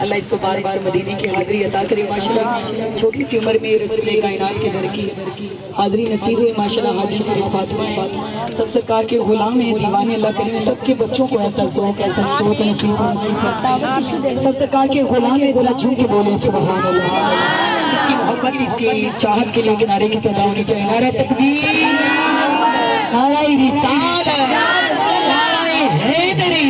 اللہ اس کو بار بار مدینے کی حاضری عطا کرے ماشاءاللہ. چھوٹی سی عمر میں رسول کائنات کے در کی حاضری نصیب ہوئی ماشاءاللہ. حاضری سید فاطمہ ہے، سب سرکار کے غلام ہیں، دیوانے اللہ کریم سب کے بچوں کو ایسا ذوق ایسا شوق نصیب فرمائے. سب سرکار کے غلام ہیں، دل جھوم کے بولے سبحان اللہ. اس کی محبت اس کی چاہت کے لیے کنارے کی صدا ہونی چاہیے. نعرہ تکبیر، نعرہ رسالت، نعرہ حیدری،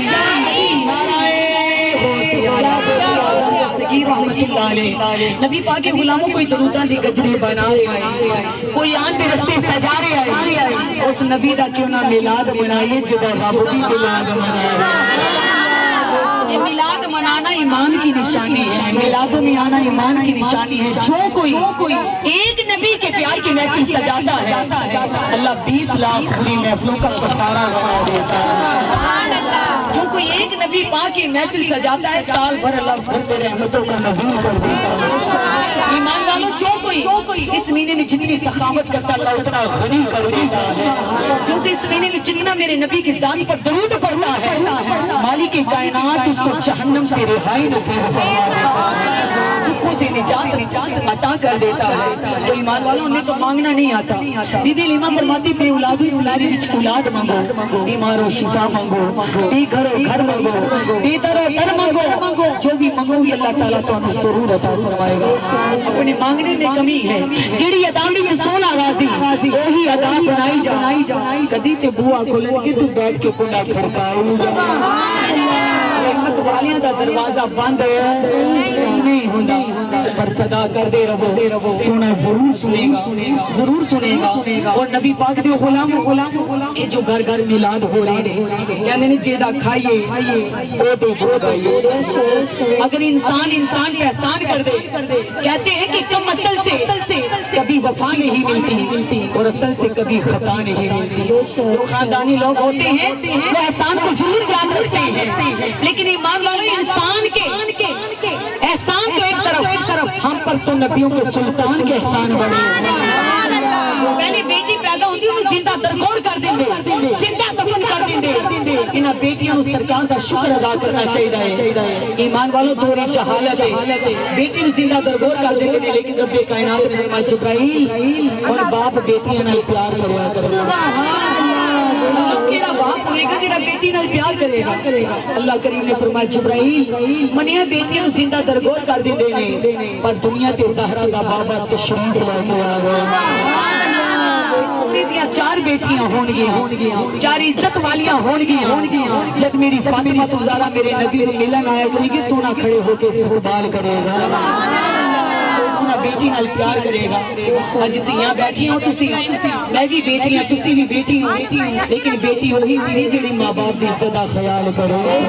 رحمت اللہ علیہ. نبی پاک کے غلاموں کوئی دروداں دی گجرے بنا رہے آئے، کوئی آن دے رستے سجا رہے آئے. اس نبی دا کیوں نہ میلاد منائیے جدا رب بھی میلاد منا رہا. یہ میلاد منانا ایمان کی نشانی ہے، میلادوں میں آنا ایمان کی نشانی ہے. جو کوئی ایک نبی کے پیار کی محفل سجاتا ہے اللہ 20 لاکھ پوری محفلوں کا خسارہ بنا دیتا ہے. جو کوئی ایک نبی پاک کی محفل سجاتا ہے سال بھر اللہ اس پر رحمتوں کا نزول کر دیتا ہے. ایمان والو جو کوئی اس مہینے میں جتنی سخاوت کرتا اللہ اتنا غنی کر دیتا ہے. جو کہ اس مہینے میں جتنا میرے نبی کی ذات پر درود پڑھتا ہے مالک کائنات اس کو جہنم سے رہائی نصیب فرماتا ہے، دکھوں سے نجات عطا کر دیتا ہے. تو ایمان والوں نے تو مانگنا نہیں آتا. بی بی لیما فرماتی بے اولادو اس میرے وچ اولاد مانگو، بیمارو شفا مانگو، بے گھرو گھر مانگو، بے درو در مانگو. جو بھی مانگو گی اللہ تعالیٰ تو ہمیں ضرور عطا فرمائے گا. اپنے مانگنے میں کمی ہے، جڑی ادا میں سونا راضی وہی ادا بنائی جا. کدی تے بوا کھولن کے تو بیٹھ کے کنڈا کھڑکاؤ. رحمت والیاں دا دروازہ بند نہیں ہوندا پر صدا کر دے رہو، سونا ضرور سنے گا. اور نبی پاک دے غلام یہ جو گھر گھر میلاد ہو رہے ہیں کہنے نے جیدہ کھائیے او دے گائیے. اگر انسان پہ احسان کر دے کہتے ہیں کہ کم اصل سے کبھی وفا نہیں ملتی اور اصل سے کبھی خطا نہیں ملتی. جو خاندانی لوگ ہوتے ہیں وہ احسان کو ضرور یاد رکھتے ہیں، لیکن ایمان والوں انسان کے احسان تو ایک طرف، ہم پر تو نبیوں کے سلطان کے احسان بڑے. پہلے بیٹی پیدا ہوتی انہوں زندہ درگور کر دیں دے، زندہ دفن کر دیں دے. انہاں بیٹیاں نو سرکار کا شکر ادا کرنا چاہیے. ایمان والوں دوری جہالت ہے، بیٹی نو زندہ درگور کر دیں دے، لیکن رب کائنات نے فرمایا جبرائیل اور باپ بیٹیاں نال پیار کریا کرو. کیڑا باپ ہوئے گا جڑا بیٹی نال پیار کرے گا. اللہ کریم نے فرمایا جبرائیل منیا بیٹیاں زندہ درگور کر دے نے پر دنیا تے زہرا دا بابا تشریف لے کے آ گئے. سونے دیاں چار بیٹیاں ہون گیا چار عزت والیاں ہون گیا جب میری فاطمہ زہرا میرے نبی نے ملن آیا کرے گی سونا کھڑے ہو کے استقبال کرے گا سونا بیٹی نال پیار کرے گا اج تیاں بیٹھی ہوں تسی میں بھی بیٹی ہوں تسی بھی بیٹی ہوں لیکن بیٹی وہی ہوئی جڑی ماں باپ دی عزت دا خیال کرے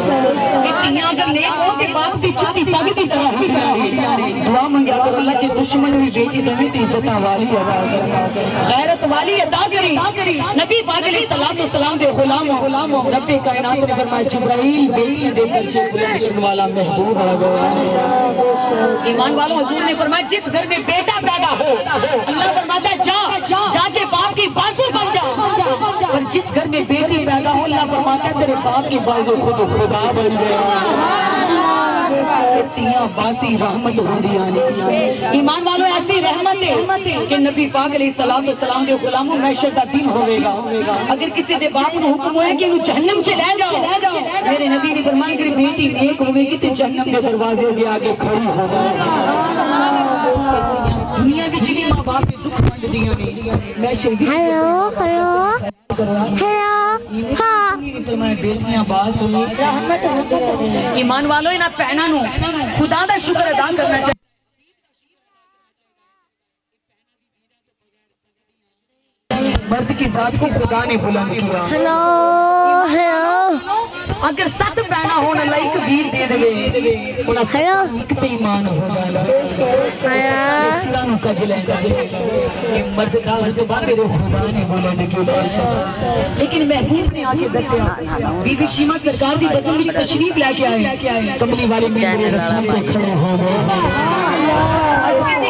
تیاں اگر نیک ہو کے باپ دی چٹی پگ دی طرح ہوندیاں نے دعا منگیا کرو اللہ جے دشمن بھی بیٹی دے تے عزت والی ادا کرے غیرت والی ادا کری نبی پاک علیہ الصلوۃ والسلام دے غلاموں رب کائنات نے فرمایا جبرائیل بیٹیاں دے درجے بلند کرنے والا محبوب آ گیا ایمان والوں حضور نے فرمایا جس گھر میں بیٹا پیدا ہو اللہ فرماتا ہے جا کے باپ کی بازو بن جا اور جس گھر میں بیٹی پیدا ہو اللہ فرماتا ہے تیرے باپ کی بازو خود خدا بن گیا تیاں باسی رحمت ہوندی آنے ایمان والوں ایسی رحمت ہے کہ نبی پاک علیہ الصلوۃ والسلام دے غلاموں محشر دا دن ہوے گا اگر کسی دے باپ نو حکم ہوئے کہ انہوں جہنم چ لے جاؤ میرے نبی نے فرمایا کہ بیٹی نیک ہوے گی تے جہنم دے دروازے دے آگے کھڑی ہو جائے دنیا وچ بھی ماں باپ دے دکھ ونڈ دیاں نے محشر وچ ہیلو بیٹیاں باز ہوئی ایمان والو انہاں پہنا نو خدا دا شکر ادا کرنا چاہیے مرد کی ذات کو خدا نے بلند کیا اگر ست پہنا ہونا لائک بیر دے دے انہاں ست تے ایمان ہو گالا سرانو کج لیں گا مرد دا تو بعد میرے خدا نے بلند کیا لیکن محبوب نے آگے دسیا بی بی شیمہ سرکار دی بزم میں تشریف لے کے آئے کملی والے میرے رسول پہ کھڑے ہو گئے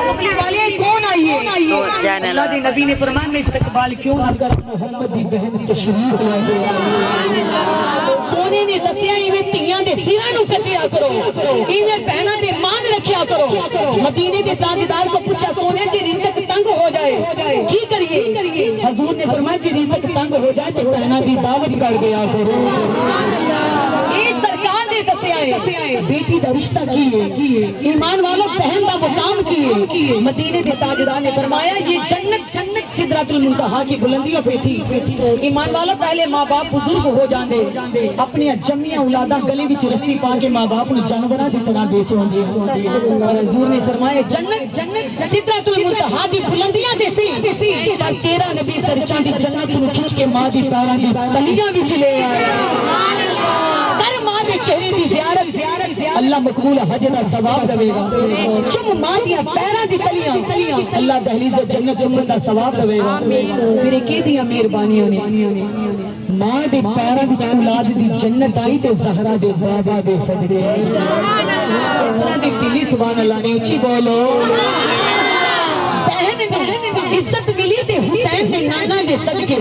کملی والے کون آئیے اللہ دی نبی نے فرمایا میں استقبال کیوں نہ کر محمد دی بہن تشریف لے گئے سونے نے دسیا ایویں تیاں دے سراں نو کچیا کرو ایویں بہناں دے مان رکھیا کرو مدینے دے تاجدار کو پوچھا سونے جی رزق تنگ ہو جائے کی کریے حضور نے فرمایا جی رزق تنگ ہو جائے تو بہناں دی دعوت کر دیا کرو اے سرکار نے دسیا ہے بیٹی دا رشتہ کیے ایمان والوں بہن دا مقام کیے مدینے دے تاجدار نے فرمایا یہ جنت سدرۃ المنتہا کی بلندیوں پہ تھی ایمان والوں پہلے ماں باپ بزرگ ہو جاندے اپنی جمیاں اولاداں گلے وچ رسی پا کے ماں باپ نوں جانوراں دی طرح بیچ ہوندے اور حضور نے فرمایا جنت سدرۃ المنتہا دی بلندیاں دے سی پر تیرا نبی سرچاں دی جنت نوں کھچ کے ماں دی پیراں دی تلیاں وچ لے آیا کر ماں دے چہرے دی زیارت اللہ مقبول حج دا ثواب دے گا چم ماں دی پیراں دی تلیاں اللہ دہلیز جنت چمن دا ثواب دے گا میرے کی دیاں مہربانیاں نے ماں دے پیراں وچ اولاد دی جنت آئی تے زہرا دے بابا دے صدقے ساڈی دلی سبحان اللہ نے اچھی بولو بہن عزت ملی تے حسین دے نانا دے صدقے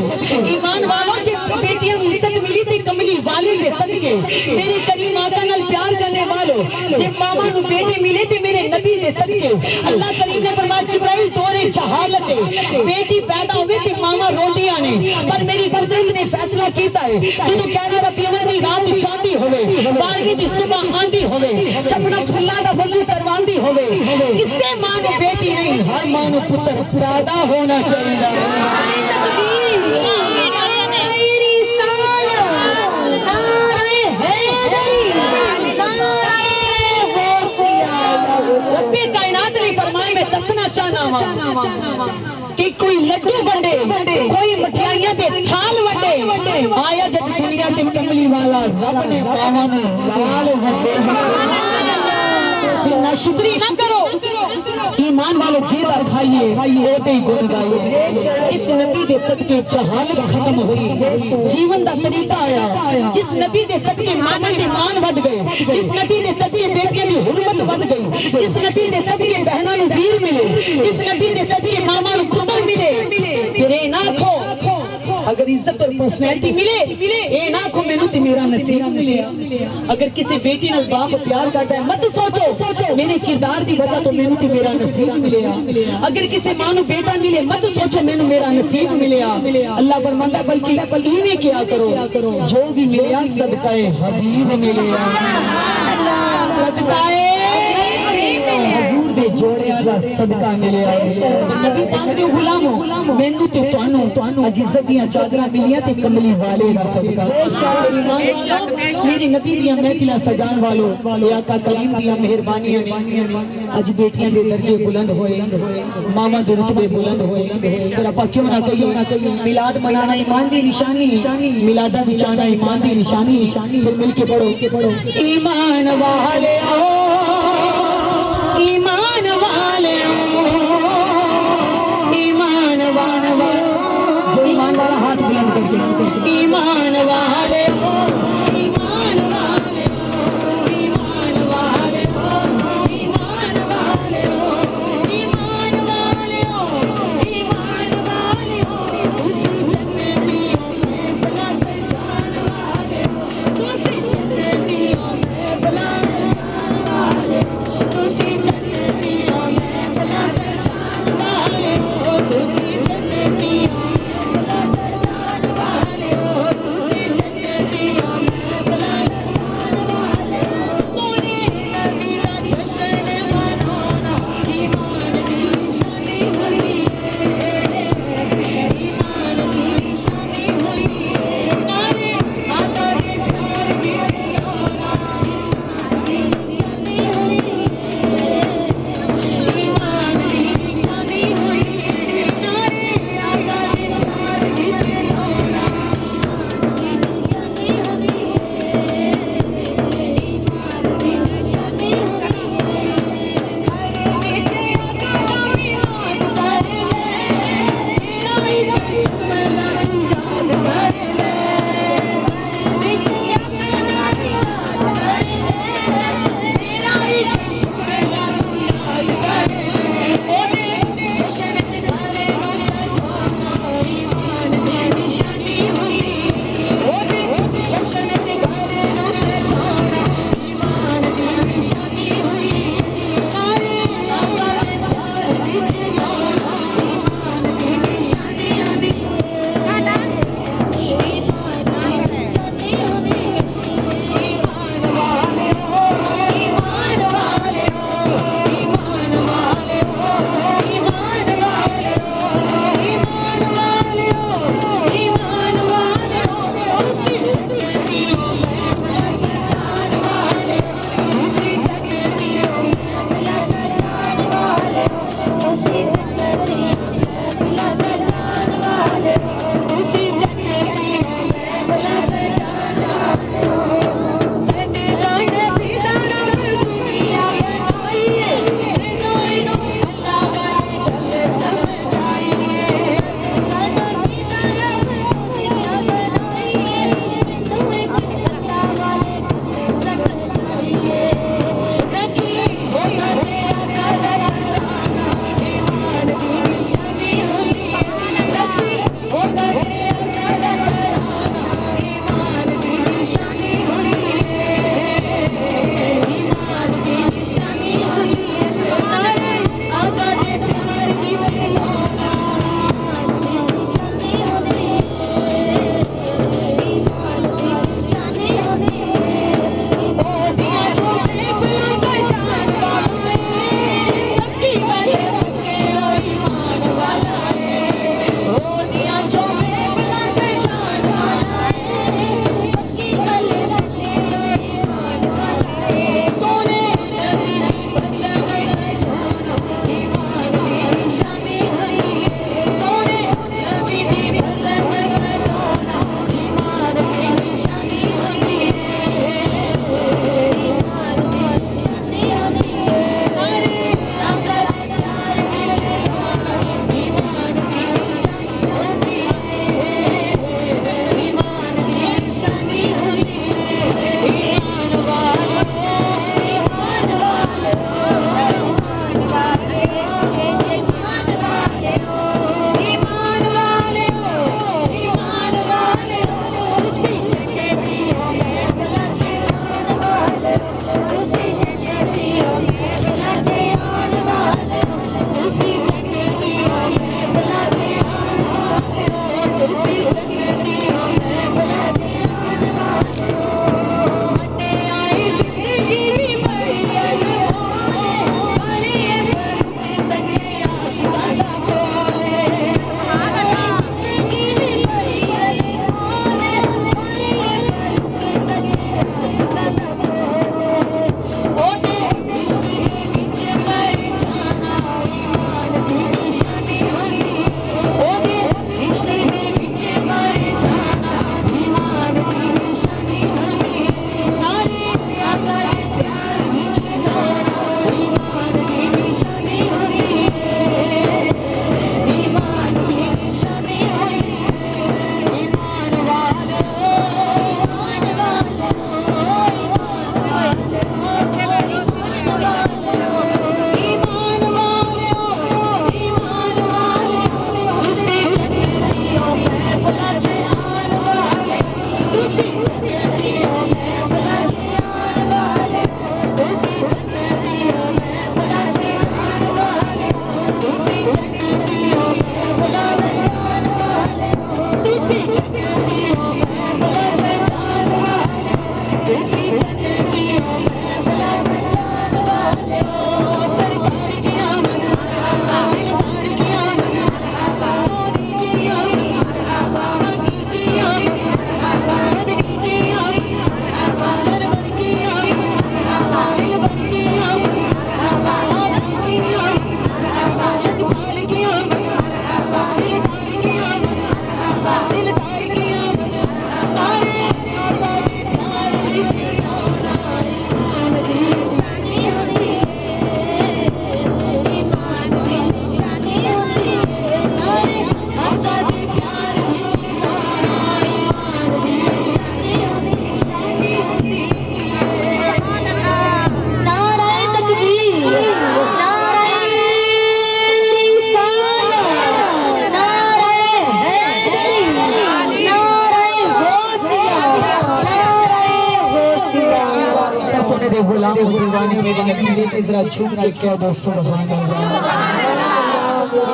ایمان والوں جے بیٹیاں نوں عزت ملی تے کملی والی دے صدقے میرے کریم آقا نال پیار کرنے والو جے ماما نوں بیٹے ملے تے میرے نبی دے صدقے اللہ کریم نے فرمایا جبرائیل دورے جہالت ہے بیٹی پیدا ہوئے تے ماما روندیاں نے پر میری قدرت نے فیصلہ کیتا ہے تو کہنا ربی دی رات چاندی ہوے بارہویں دی صبح آندی ہوے شبنم پھلاں دا وضو کرواندی ہوے کسے ماں نے بیٹی نہیں ہر ماں نوں پتر پیدا ہونا چاہیے رب کائنات نے فرمایا میں دسنا چاہنا ہوں کہ کوئی لڈو ونڈے کوئی مٹھائیاں دے تھال ونڈے آیا جب دنیا تے کملی والا رب نے ماواں نوں لال ونڈے نا شکری نہ کرو ایمان والو جیدہ کھائیے اوتے ہی گن گائیے اس نبی دے صدقے جہالت ختم ہوئی جیون دا طریقہ آیا جس نبی دے صدقے ماما دے مان ود گئے جس نبی دے صدقے بیٹیاں دی حرمت ود گئی جس نبی دے صدقے بہناں نوں ویر ملے جس نبی دے صدقے ماما نوں پتر ملے پھر اے نہ کھو اگر عزت اور پرسنالٹی ملے اے نہ کھو مینوں تے میرا نصیب ملیا اگر کسی بیٹی نال باپ پیار کرتا ہے مت سوچو میرے کردار دی وجہ تو مینوں تے میرا نصیب ملیا اگر کسی ماں نوں بیٹا ملے مت سوچو مینوں میرا نصیب ملیا اللہ فرماندا ہے بلکہ ایویں کیا کرو جو بھی ملیا صدقہ حبیب ملیا صدقہ حضور دے جوڑیاں دا صدقہ ملیا نبی پاک دے غلامو مینوں تے تانوں اج عزت دیاں چادراں ملیاں تے کملی والے دا صدقہ ایمان والو میری نبی دیاں محفلاں سجان والو اے آقا کریم دیاں مہربانیاں نے اج بیٹیاں دے درجے بلند ہوئے ماما دے رتبے بلند ہوئے پھر اپا کیوں نہ کہیے میلاد منانا ایمان دی نشانی میلادہ بچانا ایمان دی نشانی پھر مل کے پڑھو ایمان والے ایمان والے ایمان والے جو ایمان والا ہاتھ بلند کر کے ایمان والے ایمان والے ایمان والے ایمان والے ایمان والے ایمان والے اسی جنتیوں میں بلا سے جان والے اسی جنتیوں میں بلا سے جان والے اسی جنتیوں میں بلا سے جان والے اسی جنتیوں میں بلا سے جان والے اسی سونے دے غلام و دیوانے میرے نبی دے ذرا جھوم کے کہہ دو سبحان اللہ۔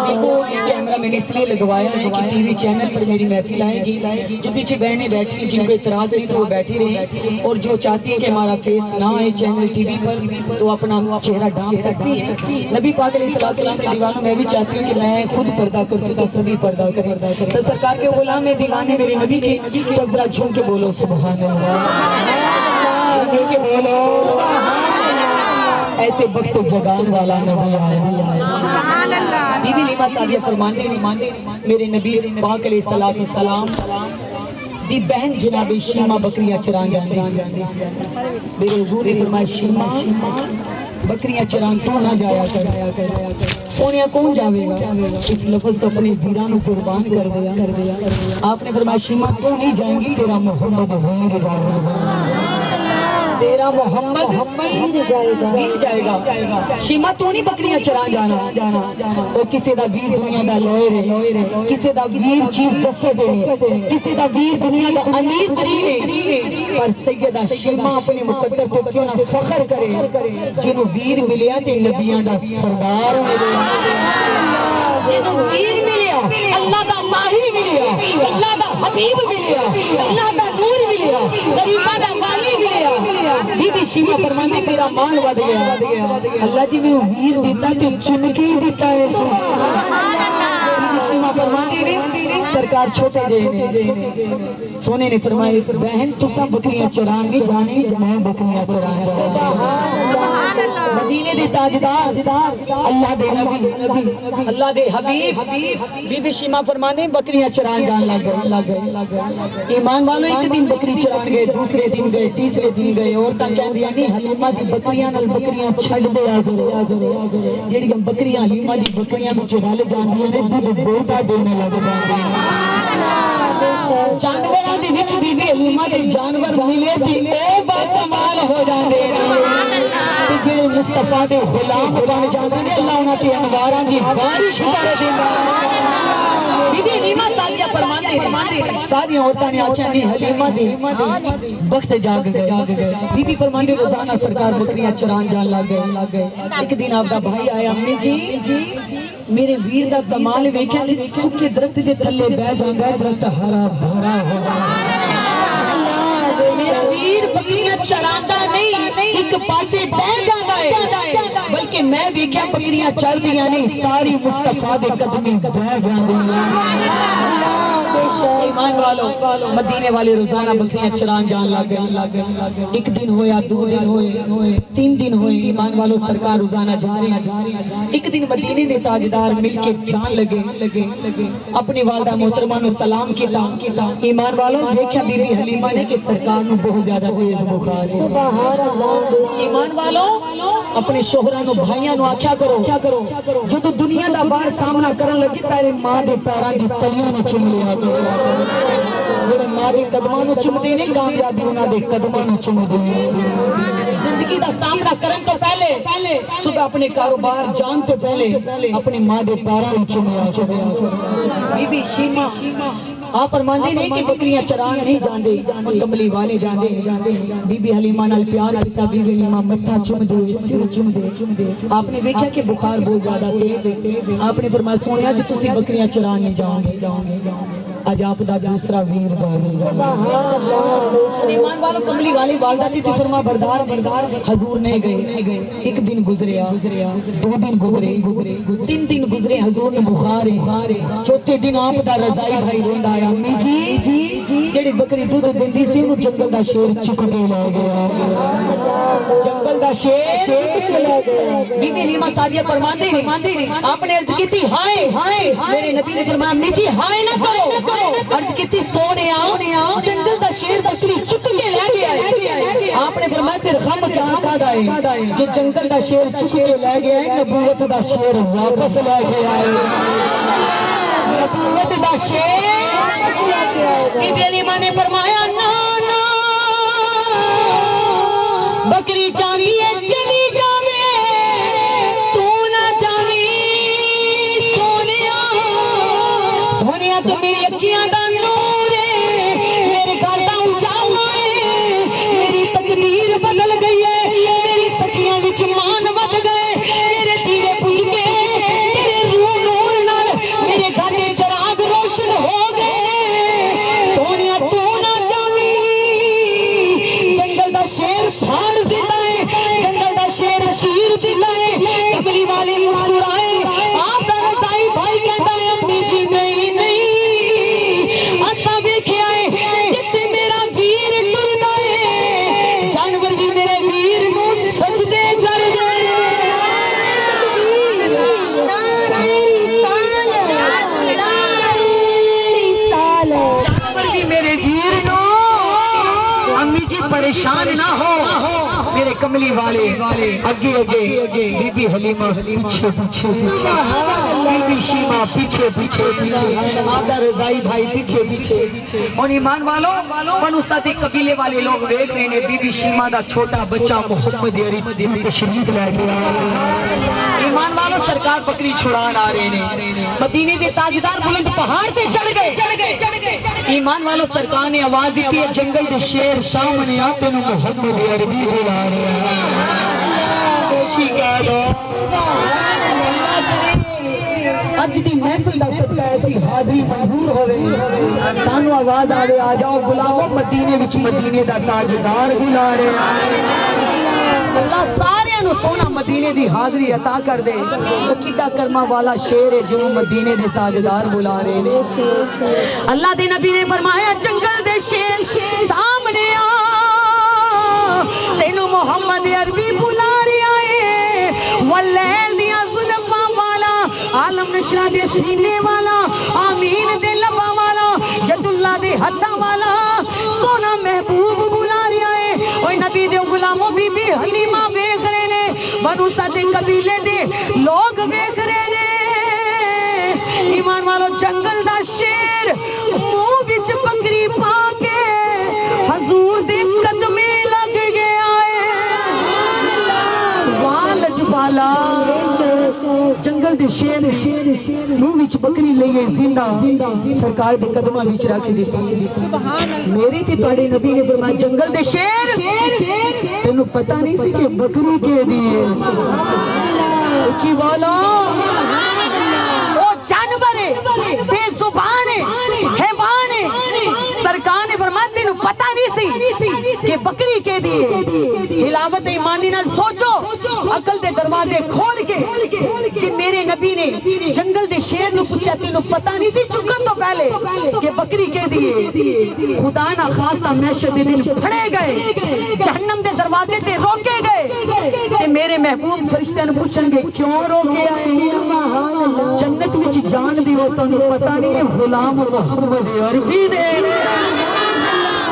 دیکھو یہ کیمرہ میں نے اس لیے لگوایا ہے کہ ٹی وی چینل پر میری محفل آئے گی، جو پیچھے بہنیں بیٹھی ہیں جن کو اعتراض نہیں تو وہ بیٹھی رہی، اور جو چاہتی ہیں کہ ہمارا فیس نہ آئے چینل ٹی وی پر تو اپنا چہرہ ڈھانپ سکتی ہے۔ نبی پاک علیہ السلام کے دیوانوں میں بھی چاہتی ہوں کہ میں خود پردہ کرتی ہوں تو سبھی پردہ کریں۔ سب سرکار کے غلام دیوانے میرے نبی کے، تو ذرا جھوم کے بولو سبحان اللہ، مل کے بولو ایسے وقت جگان والا نبی آیا۔ سبحان اللہ۔ بی بی لیما سعدیہ فرماندے میرے نبی پاک علیہ السلام دی بہن جناب شیمہ بکریاں چران جاندی میرے حضور نے فرمایا شیمہ بکریاں چران تو نہ جایا کر، سونیا کون جاوے گا؟ اس لفظ تو اپنے ویرانوں قربان کر دیا۔ آپ نے فرمایا شیمہ تو نہیں جائیں گی، تیرا محمد ویر جائے گا، تیرا محمد ویر جائے گا۔ شیمہ تو نہیں بکریاں چران جانا، تو کسی دا ویر دنیا دا لوئر ہے، کسی دا ویر چیف جسٹس ہے، کسی دا ویر دنیا دا امیر ترین ہے، پر سیدہ شیمہ اپنے مقدر تو کیوں نہ فخر کرے جنہوں ویر ملیا تے نبیان دا سردار ملیا، جنہوں ویر ملیا اللہ دا ماہی ملیا، اللہ دا حبیب ملیا، اللہ دا نور ملیا، غریبہ دا والی ملیا۔ بی بی شیمہ فرماندے میرا مان ود گیا، اللہ جی میں ویر دیتا تے چنکی دیتا ہے۔ بی بی شیمہ فرماندے نے سرکار چھوٹے جے سونے نے فرمائے بہن تو سب بکریاں چران نہیں جانے، میں بکریاں چران سبحان اللہ۔ مدینے دے تاجدار اللہ دے نبی اللہ دے حبیب بی بی شیمہ فرمانے بکریاں چران جان لگ گئے۔ ایمان والوں ایک دن بکری چران گئے، دوسرے دن گئے، تیسرے دن گئے، عورتاں کہن دیا نہیں حلیمہ دی بکریاں نال بکریاں چھڑ دیا کرو، جیڑی بکریاں حلیمہ دی بکریاں میں چرال جاندیاں نے دودھ بوٹا دینے لگ جاندیاں۔ جانوراں دے وچ بی بی حلیمہ دے جانور ملے تے او با کمال ہو جاندے تے جڑے مصطفیٰ دے غلام بن جاندے نے اللہ انہاں تے انواراں دی بارش کر دیندا۔ بی بی حلیمہ سادیہ فرماندے ساری عورتاں نے آکھیا نہیں حلیمہ دے وقت جاگ گئے۔ بی بی فرماندے روزانہ سرکار بکریاں چران جان لگ گئے۔ ایک دن آپ دا بھائی آیا امی جی میرے ویر دا کمال ویکھیا جس سکے درخت دے تھلے بہ جاندا ہے درخت ہرا بھرا ہو میرا ویر بکریاں چراندا نہیں ایک پاسے بہ جاندا ہے بلکہ میں ویکھیا بکریاں چل دیاں نہیں ساری مصطفیٰ دے قدمیں بہ جاندیاں۔ ایمان والو مدینے والے روزانہ بکریاں چران جان لگ گئے۔ ایک دن ہویا، دو دن ہوئے، تین دن ہوئے، ایمان والو سرکار روزانہ جا رہے ہیں۔ ایک دن مدینے دے تاجدار مل کے جان لگے اپنی والدہ محترمہ نو سلام کیتا۔ ایمان والو دیکھا بی بی حلیمہ نے کہ سرکار نو بہت زیادہ تیز بخار ہے۔ ایمان والو اپنے شوہراں نو بھائیاں نو آکھیا کرو جو تو دنیا دا باہر سامنا کرن لگی تیرے ماں دے پیراں دی تلیاں نو چوم لیا کرو، جڑے ماں دے قدماں نو چومدے نے کامیابی انہاں دے قدماں نو چومدے نے۔ زندگی دا سامنا کرن تو پہلے صبح اپنے کاروبار جان تو پہلے اپنے ماں دے پیراں نو چومیا کرو۔ بی بی شیمہ آپ فرماندے نے کہ بکریاں چران نہیں جاندے کملی والے جاندے۔ بی بی حلیمہ نال پیار کیتا، بی بی حلیمہ متھا چوم دے، سر چوم دے۔ آپ نے دیکھا کہ بخار بہت زیادہ تیز ہے، آپ نے فرمایا سونیا جی تسی بکریاں چران نہیں جاؤ گے، آج آپ دا دوسرا ویر جانے گا۔ ایمان والو کملی والی والدہ تھی فرما بردار حضور نہیں گئے۔ ایک دن گزریا، دو دن گزرے، تین دن گزرے، حضور نے بخار ہے۔ چوتھے دن آپ دا رضائی بھائی روندا آیا امی جی جڑی بکری دودھ دیندی سی انہوں جنگل دا شیر چک کے لے گیا، جنگل دا شیر بی بی حلیمہ سعدیہ فرماندے نے آپ نے عرض کی تھی ہائے میرے نبی نے فرمایا امی جی ہائے نہ کرو، عرض کی تھی سونیا جنگل دا شیر بکری چک کے لے گیا ہے۔ آپ نے فرمایا پھر غم کیا کھادا ہے جو جنگل دا شیر چک کے لے گیا ہے نبوت دا شیر واپس لے گیا ہے، نبوت دا شیر۔ بی بی حلیمہ نے فرمایا نا بکری چاہیے چلی جاوے تو نہ جاوی سونیا تو میری اکھیاں دا نور ہے، میرے گھر دا اجالا ہے، میری تقدیر بدل گئی ہے، کملی والے اگے اگے بی بی حلیمہ پیچھے پیچھے بی بی شیمہ پیچھے پیچھے آقا رضائی بھائی پیچھے پیچھے اور ایمان والوں بنو سعد قبیلے والے لوگ دیکھ رہے ہیں بی بی شیمہ دا چھوٹا بچہ محمد عربی تشریف لے گیا ایمان والوں سرکار بکری چھڑان آ رہے ہیں مدینے دے تاجدار بلند پہاڑ تے چڑھ گئے ایمان والوں سرکار نے آواز دیتی ہے جنگل دے شیر سامنے آتے نو محمد عربی بلا رہے ہیں سوچی کہہ دو اج دی محفل دا صدقہ ایسی حاضری منظور ہوئے سانو آواز آوے آ جاؤ غلامو مدینے وچ مدینے دا تاجدار بلا رہے ہیں اللہ سارے انو سونا مدینے دی حاضری عطا کر دے وہ کڈا کرما والا شیر ہے جنہوں مدینے دے تاجدار بلا رہے ہیں اللہ دے نبی نے فرمایا جنگل دے شیر سامنے آ تینو محمد عربی بلا رہے آئے واللیل دیا ظلفہ والا عالم نشرہ دے سینے والا آمین دے لبا والا ید اللہ دے حدہ والا سونا محبوب بلا رہے آئے اوہ نبی دے غلاموں بی بی حلیمہ بیخ رہے نے بنو سعد قبیلے دے لوگ بیخ رہے نے ایمان والو جنگل دا شیر منہ بچ بکری پا کے حضور دے قدمے لگ گیا ہے والج بالا جنگل دے شیر منہ بچ بکری لے گئے زندہ سرکار دے قدمہ بچ رکھ دیتی میری تے پاڑے نبی نے فرمایا جنگل دے شیر تینو پتہ نہیں سی کہ بکری کے دیئے اچھی والا وہ جانور بے زبان حیوان سرکار نے فرمایا تینو پتہ نہیں سی کہ بکری کے دیئے حلاوت ایمانی نال سوچو عقل دے دروازے کھول کے جی میرے نبی نے جنگل دے شیر نو پوچھا تینو پتہ نہیں سی چکن تو پہلے کہ بکری کے دیئے خدا نہ خاصا محشر دے دن پھڑے گئے جہنم دے دروازے تے روکے گئے تے میرے محبوب فرشتے نے پوچھیں گے کیوں روکے آئے جنت وچ جان دی ہو تو پتہ نہیں غلام محمد عربی دے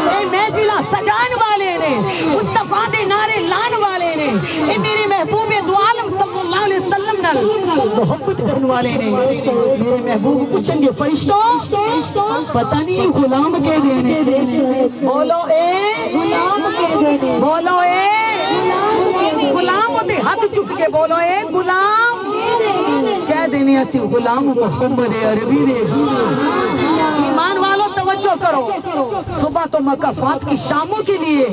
اے محفلہ سجان والے نے مصطفیٰ دے نعرے لان والے نے اے میرے محبوب دو عالم صلی اللہ علیہ وسلم نال محبت کرنے والے نے میرے محبوب پوچھیں گے فرشتوں پتہ نہیں غلام کے دینے بولو اے غلام کے دینے بولو اے غلام ہوتے ہاتھ چک کے بولو اے غلام کہہ دینے اسی غلام محمد عربی دے ایمان والوں توجہ کرو صبح تو مکافات کی شاموں کے لیے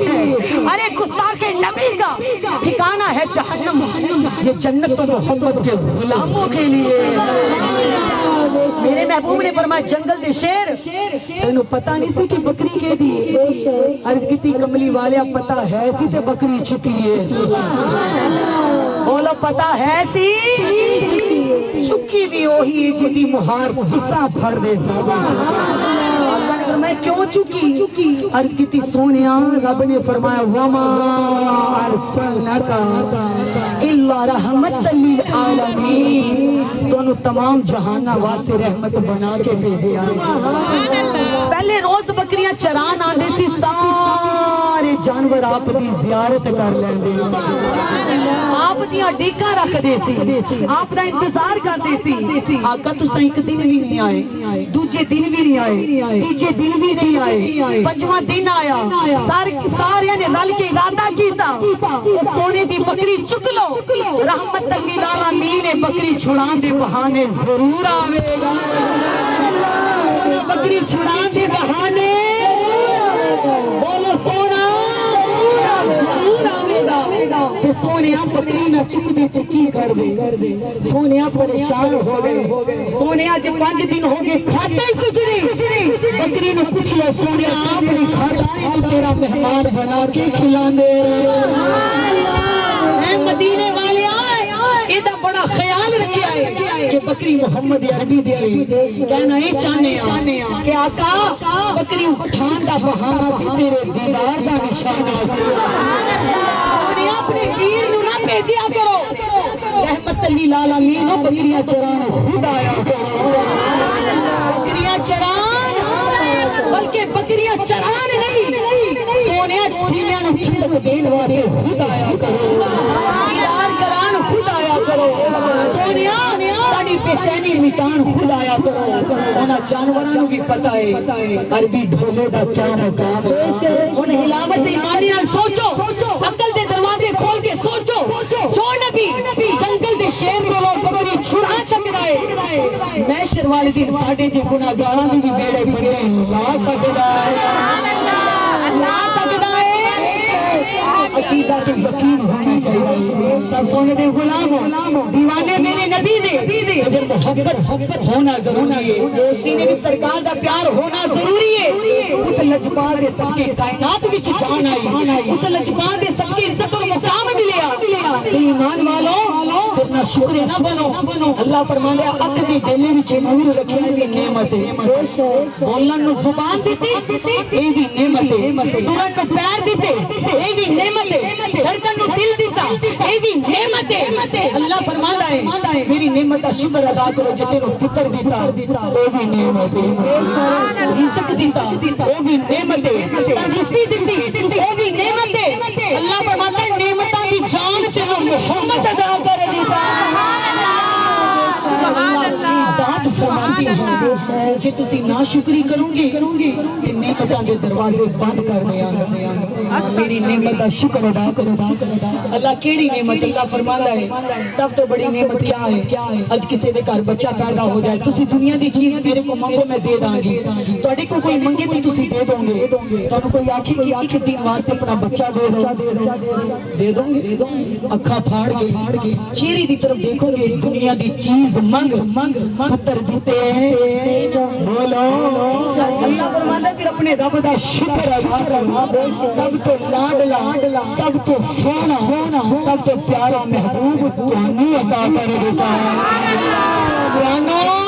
ارے گستاخ نبی کا ٹھکانہ ہے جہنم یہ جنت تو محمد کے غلاموں کے لیے میرے محبوب نے فرمایا جنگل دے شیر تینو پتہ نہیں سی کہ بکری کے دیئے عرض کی تھی کملی والیا پتہ ہے سی تے بکری چکی ہے بولو پتہ ہے سی چکی بھی وہی جدی مہار پسا پھڑ دے سا میں کیوں چکی عرض کی تھی سونیا رب نے فرمایا وما ارسلناکا الا رحمت للعالمین تو انہوں تمام جہانہ واسے رحمت بنا کے بھیجے آئے پہلے روز بکریاں چران آندے سی سارے جانور آپ دی زیارت کر لیں دے آپ دیاں ڈیکا رکھ دے سی آپ دا انتظار کر دے سی آقا تو سا ایک دن بھی نہیں آئے دوجے دن بھی نہیں آئے تیجے دن بھی نہیں آئے پنجواں دن آیا سارے نے رل کے ارادہ کیتا سونے دی بکری چک لو رحمت للعالمین بکری چھڑان دے بہانے ضرور آوے گا بکری چھڑان دے بہانے بولو سونا ضرور آوے گا تے سونیاں بکری نہ چک دے چکی کر دے سونیاں پریشان ہو گئے سونیاں جب 5 دن ہو گئے کھاتے ہی کچھ نہیں بکری نے پوچھ لو سونیاں آپ نے کھاتا ہے تو تیرا مہمان بنا کے کھلا دے اے مدینے والے آئے ایدہ بڑا خیال رکھے آئے کہ بکری محمد عربی دے کہنا اے چاہنے کہ آقا بکری اٹھان دا بہانا سی تیرے دیدار دا نشانہ سی سونی اپنے ویر نو نہ بھیجیا کرو رحمت للعالمین بکریاں چران خود آیا بکریاں چران بلکہ بکریاں چرانے نہیں سونے سینیاں نوں ٹھنڈک دین واسطے خود آیا کرو دیدار کران خود آیا کرو سونیا ساڈی بے چینی مٹان خود آیا کرو انہاں جانوراں نوں بھی پتہ ہے عربی ڈھولے دا کیا مقام ہے ہن ہلاوت ایمانی نال سوچو عقل دے دروازے کھول کے سوچو جو نبی جنگل دے شیر کو بکری چھڑا سکدا ہے محشر والے دن ساڈے جے گناہگاراں دی بھی بیڑے بندے لا سکدا ہے لا سکدا ہے عقیدہ تے یقین ہونا چاہیے سب سونے دے غلام دیوانے میرے نبی دے اگر محبت ہونا ضروری ہے سینے میں سرکار دا پیار ہونا ضروری ہے اس لجپال دے سب کے کائنات وچ جان آئی اس لجپال دے سب کے عزت و مقام ملیا ایمان والو پھر نہ شکر نہ بنو اللہ فرماندا ہے اک دے دل وچ نور رکھیا جی نعمت ہے بولن نو زبان دتی اے بھی نعمت ہے ترن نو پیر دتے اے بھی نعمت ہے دھڑکن نو دل دیتا اے بھی نعمت ہے اللہ فرماندا ہے میری نعمت دا شکر ادا کرو جے تینو پتر دیتا او بھی نعمت ہے رزق دیتا او بھی نعمت ہے تندرستی دیتی او بھی نعمت ہے اللہ فرماندا ہے نعمتاں دی جان چلو محمد ادا کر دیتا ذات فرماتی ہے جے تسی ناشکری کرو گے کہ نعمتاں دے دروازے بند کر دیاں میری نعمت دا شکر ادا کرو اللہ کیڑی نعمت اللہ فرماتا ہے سب تو بڑی نعمت کیا ہے اج کسی دے گھر بچہ پیدا ہو جائے تسی دنیا دی چیز میرے کو منگو میں دے داں گی تواڈے کو کوئی منگے تو تسی دے دو گے تانوں کوئی آکھے کہ ایک دن واسطے اپنا بچہ دے دو گے اکھاں پھاڑ کے چہرے دی طرف دیکھو گے دنیا دی چیز منگ پتر دیتے ہیں بولو اللہ فرماتا ہے پھر اپنے رب دا شکر ادا کرو سب تو لاڈلا سب تو سونا سب تو پیارا محبوب تانوں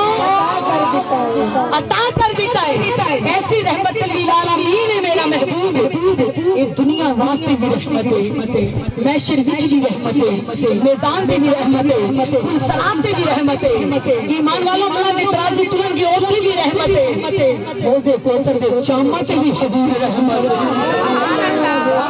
عطا کر دیتا ہے ایسی رحمت للعالمین ہے میرا محبوب یہ دنیا واسطے بھی رحمت ہے محشر وچ بھی رحمت ہے میزان تے بھی رحمت ہے پھر صراط تے بھی رحمت ہے ایمان والوں ماں دے ترازو تلن گے اوتھے بھی رحمت ہے حوض کوثر دے چاما تے بھی حضور رحمت ہے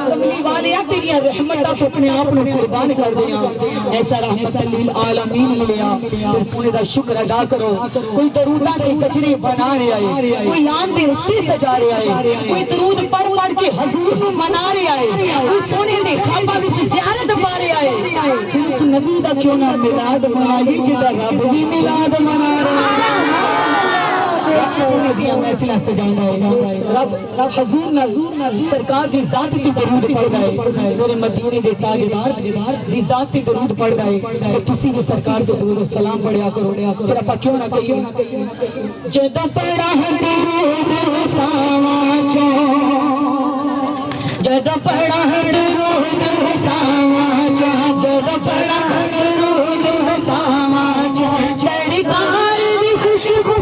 کملی والے تیری رحمتاں تو اپنے آپ کو قربان کر دیاں ایسا رحمت للعالمین ملیا پھر سونے دا شکر ادا کرو کوئی دروداں دے کچرے بنا رہا ہے کوئی آن دے رستے سجا رہا ہے کوئی درود پڑھ کے حضور کو منا رہا ہے کوئی سونے دے کھمبا وچ زیارت پا رہا ہے پھر اس نبی دا کیوں نہ میلاد منائیے جدا رب بھی میلاد منا رہا ہے سونے دیا محفلہ سجانا ہے رب حضور نال سرکار دی ذات تے درود پڑھدا ہے میرے مدینے دے تاجدار دی ذات تے درود پڑھدا ہے کہ تسی بھی سرکار دے درود و سلام پڑھیا کرو پھر اپا کیوں نہ کہیے جدوں پڑھا درود ساواں چوں جدوں پڑھا درود ساواں چوں جدوں پڑھا درود ساواں چوں سرکار دی خوشبو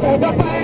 جب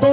2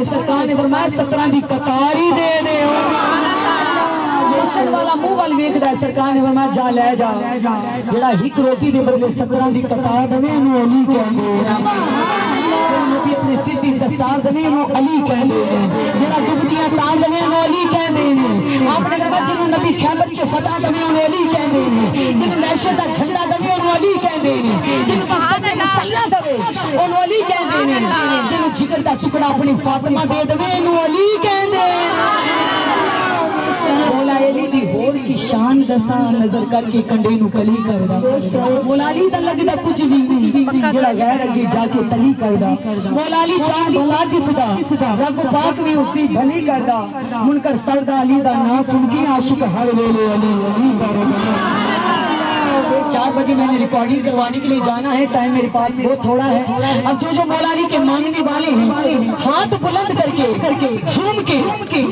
تے سرکار نے فرمایا 17 دی قطار ہی دے دے بیشن والا منہ وال ویکھدا ہے سرکار نے فرمایا جا لے جا جڑا ایک روٹی دے بدلے 17 دی قطار دے انہوں علی کہندے نبی اپنے سر دی دستار دے انہوں علی کہندے جڑا دبتیاں تار دے انہوں علی کہندے آپ نے فرمایا جنہوں نبی خیبر چ فتح دے انہوں علی کہندے جنہوں لہشت دا جھنڈا دے انہوں علی کہندے جنہوں مستق دا مسلح دے انہوں علی کہندے جنہوں جگر دا ٹکڑا اپنی فاطمہ دے دے انہوں علی کہندے مولا علی دی ہور کی شان دساں نظر کر کے کنڈے نو کلی کردا مولا علی دا لگدا کچھ بھی نہیں جڑا غیر اگے جا کے تلی کردا مولا علی چاند بھلا جس دا رب پاک بھی اس دی بھلی کردا منکر سردا علی دا نام سن کے عاشق ہر ویلے علی علی کردا 4 بجے میں نے ریکارڈنگ کروانے کے لیے جانا ہے ٹائم میرے پاس بہت تھوڑا ہے اب جو مولا علی کے ماننے والے ہیں ہاتھ بلند کر کے جھوم کے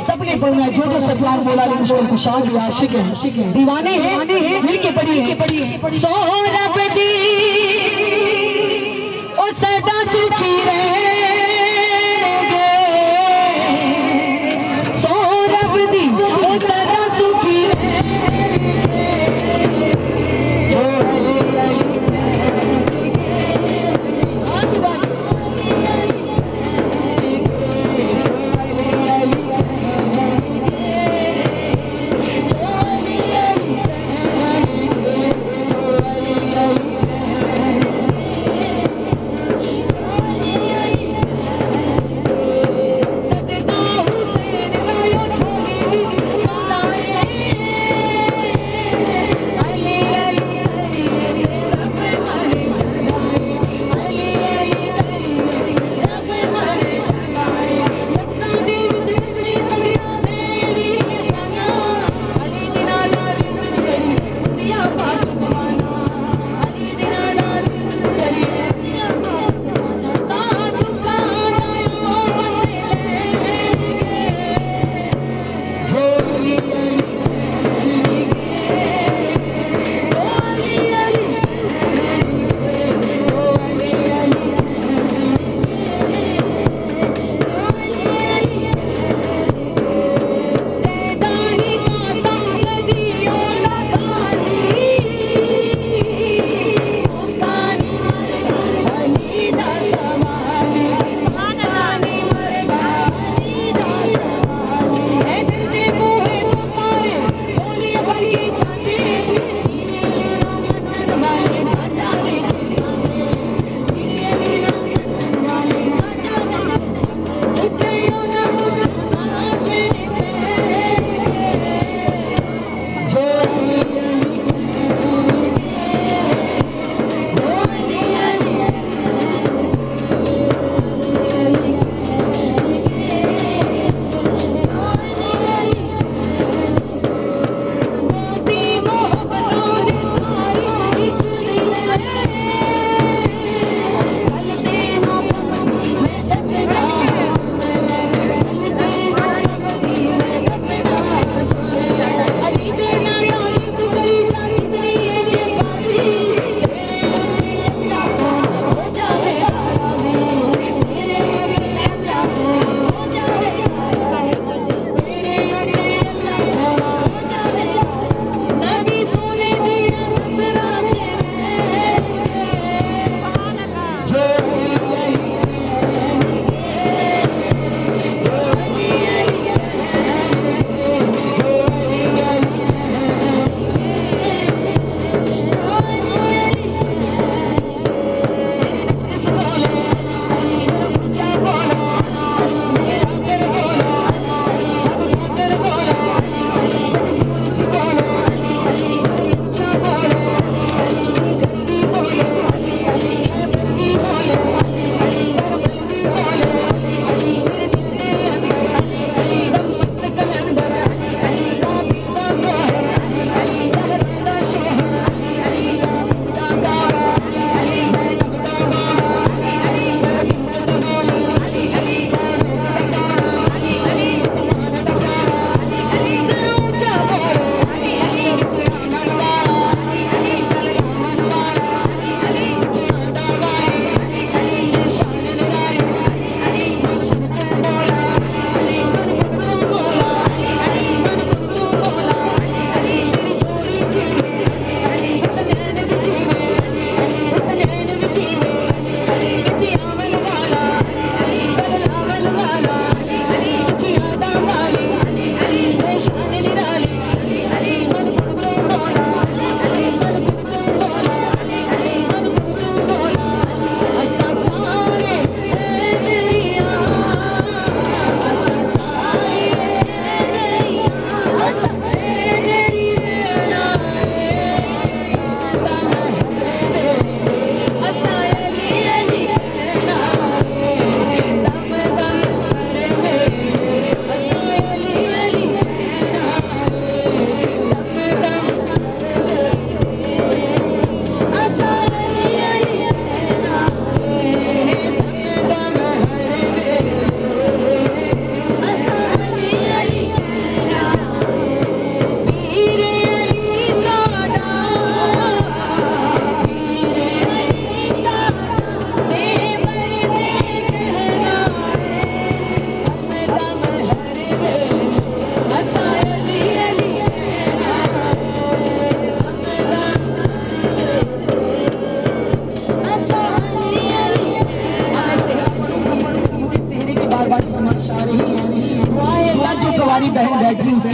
سب نے پڑھنا ہے جو سرکار مولا علی مشکل کشا کے عاشق ہیں دیوانے ہیں مل کے پڑھیے سورب دی او سدا سکھی رہے سورب دی او سدا سکھی رہے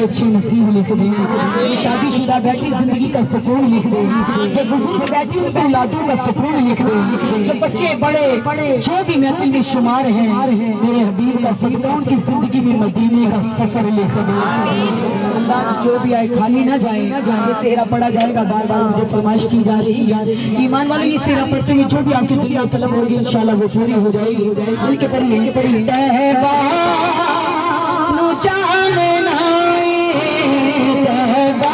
اچھے نصیب لکھ دے، یہ شادی شدہ بیٹی زندگی کا سکون لکھ دے، جو بزرگ بیٹی ان کے اولادوں کا سکون لکھ دے، جو بچے بڑے جو بھی محفل میں شمار ہیں میرے حبیب کا صدقہ ان کی زندگی میں مدینے کا سفر لکھ دے۔ اللہ جو بھی آئے خالی نہ جائے، یہ سہرا پڑھا جائے گا، بار بار مجھے فرمائش کی جا رہی ہے، ایمان والے یہ سہرا پڑھتے ہوئے جو بھی آپ کے دل میں طلب ہوگی انشاءاللہ وہ پوری ہو جائے گی۔ مل کے پڑھیے تہبا نو چاہنا تہبا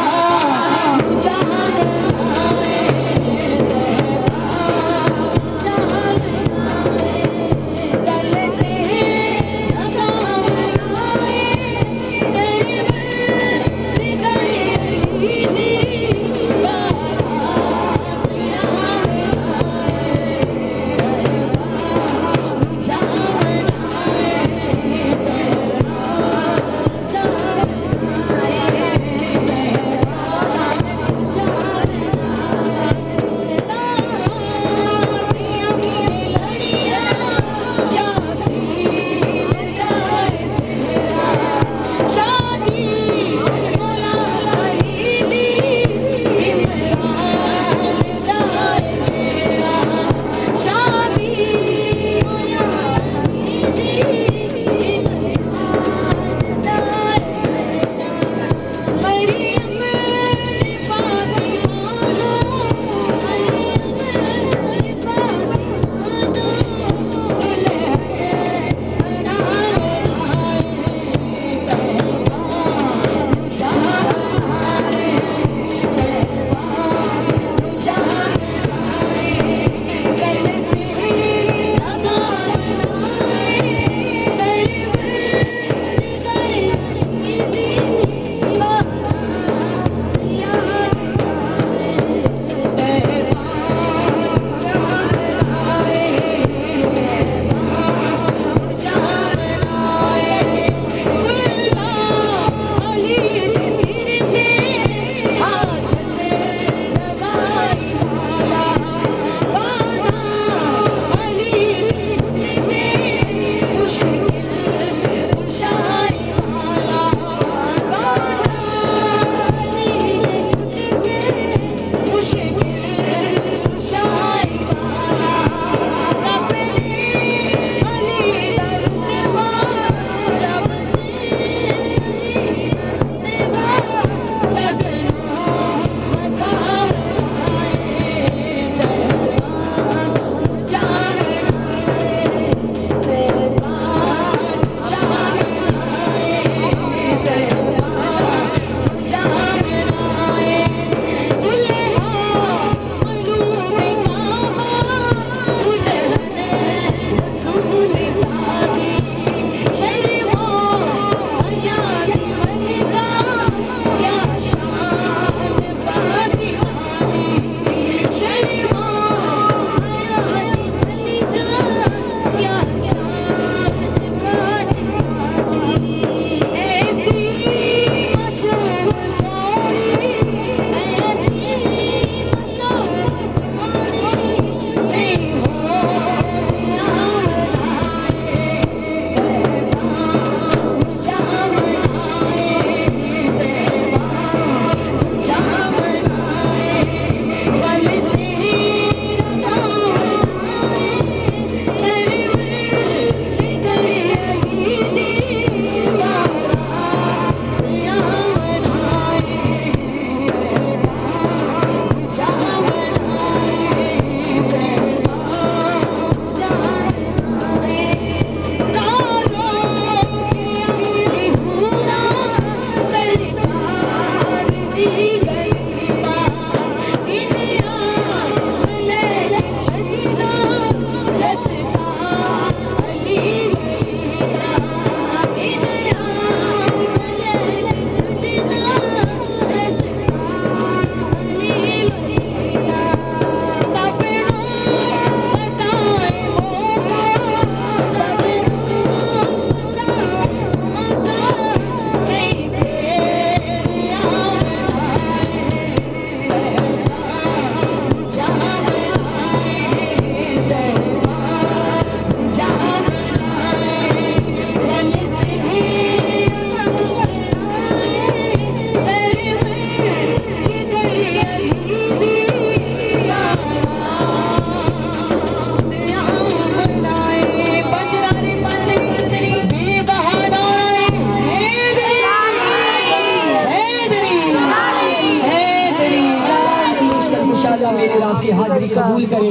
سب کی حاضری قبول کرے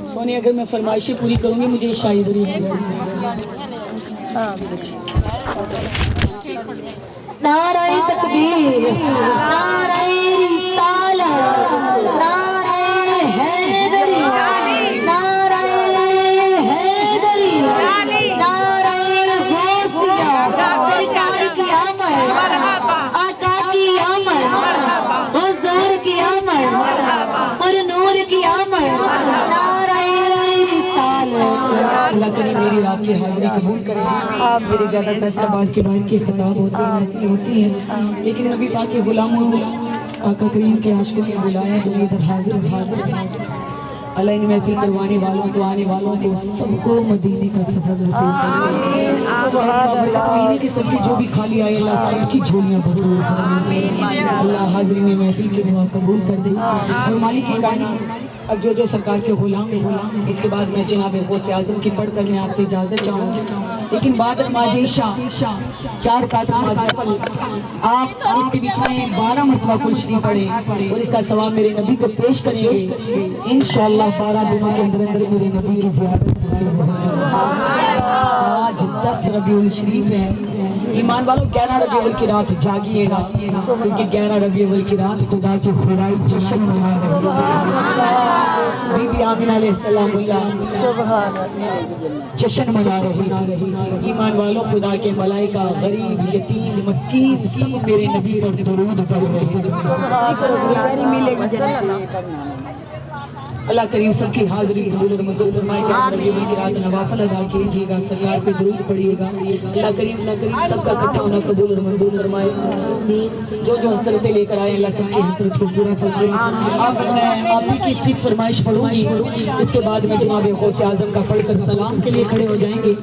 سونے اگر میں فرمائشیں پوری کروں گی مجھے شاعری نعرہ تکبیر نعرہ رسالت نعرہ حیدری نعرہ حیدری نعرہ غوثیہ سرکار کی آمد آقا کی آمد حضور کی آمد اور نور کی آمد نعرہ رسالت اللہ کریم میری آپ کی حاضری قبول کرے میرے زیادہ فیصلہ بات کے بعد کے خطاب ہوتی ہیں لیکن نبی پاک کے غلاموں آقا کریم کے عاشقوں نے بلایا دنیا در حاضر اللہ ان محفل کروانے والوں کو آنے والوں کو سب کو مدینے کا سفر نصیب کرے مدینے کے سب کی جو بھی خالی آئے اللہ سب کی جھولیاں بھرپور فرمائے اللہ حاضرین محفل کی دعا قبول کر دے اور مالک کائنات اب جو سرکار کے غلام اس کے بعد میں جناب غوث اعظم کی پڑھ کر میں آپ سے اجازت چاہوں لیکن بعد نماز عشاء 4 رکعت نماز نفل آپ اس کے بیچ میں 12 مرتبہ کل شریف پڑھیں اور اس کا ثواب میرے نبی کو پیش کریں گے انشاءاللہ 12 دنوں کے اندر میرے نبی کی زیارت نصیب ہوگی آج 10 ربیع الشریف ہے ایمان والوں 11 ربیع الاول کی رات جاگیے گا کیونکہ 11 ربیع الاول کی رات خدا کی خدائی جشن منا رہی ہے بی بی آمینہ علیہ السلام جشن منا رہی ایمان والوں خدا کے ملائکہ غریب یتیم مسکین سب میرے نبی پر درود پڑھ رہے ہیں اللہ کریم سب کی حاضری قبول اور منظور فرمائے کہ ربیع الاول کی رات نوافل ادا کیجیے گا سرکار پہ درود پڑھیے گا اللہ کریم سب کا اکٹھا ہونا قبول اور منظور فرمائے جو حسرتیں لے کر آئے اللہ سب کی حسرت کو پورا فرمائے اب میں آپ ہی کی صرف فرمائش پڑھوں گی اس کے بعد میں جناب غوث اعظم کا پڑھ کر سلام کے لیے کھڑے ہو جائیں گے